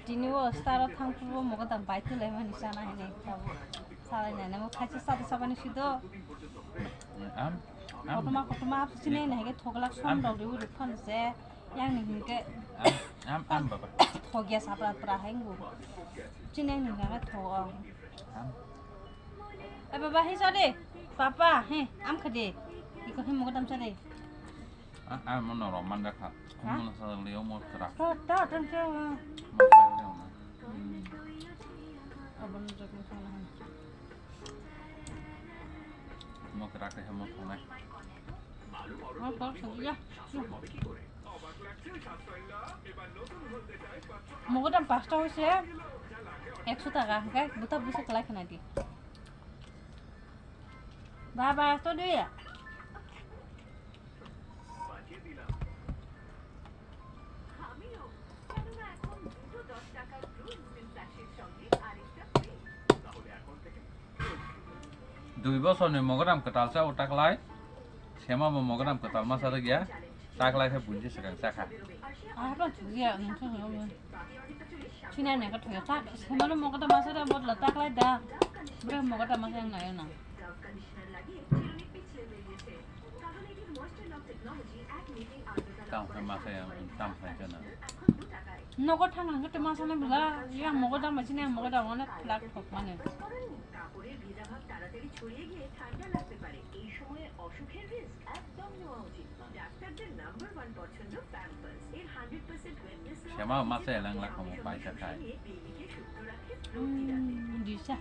दिनैबो स्टाराव थांफुबो मगदां बायथोलाय मानि जाना हैनाय सालायनानै मो खायसे सादा साबानि सिदो कटमा हाबसिनै नायगे थगलाक सम दावदे उरु फानसे yang ning am baba thogia sapra pra hengu chineng ning ga tho baba he sa de papa he am khade iko he mo dam sa de am nó roman da kha mo sa leo mo kra ta tan cha mo pa leo na abon jok mo sa na mo kra ke mo thona ma pa sa ya মগদাম 5টা হইছে 100 টাকা গায় দুটা বুঝে কলাই খানা দি বাবা তো দুই দুই বছর মগরাম কটালসা ওটাকলাই সেমা মগরাম কটাল মাসা গিয়া টাকলাই হে বুঝি সকাং Sakha apa juga nggak tahu Cina nih kan tuh tak sebenarnya mau kata masa dah buat letak lah dah berapa mau kata masa yang lain nah kau ke masa yang tam saja na no kau thang kan tuh masa nih bila yang mau kata macam ni mau kata mana pelak kok mana siapa masa yang lak kamu pai sakai bisa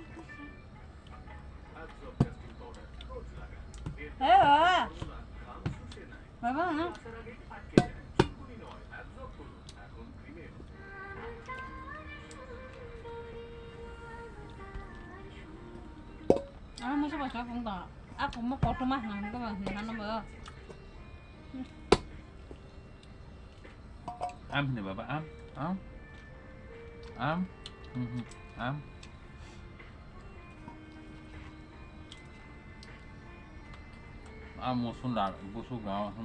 Baba na masih baca pun tak aku mau foto mah nang ke mah nang nomor am nih baba am am am mau sundar busuk gak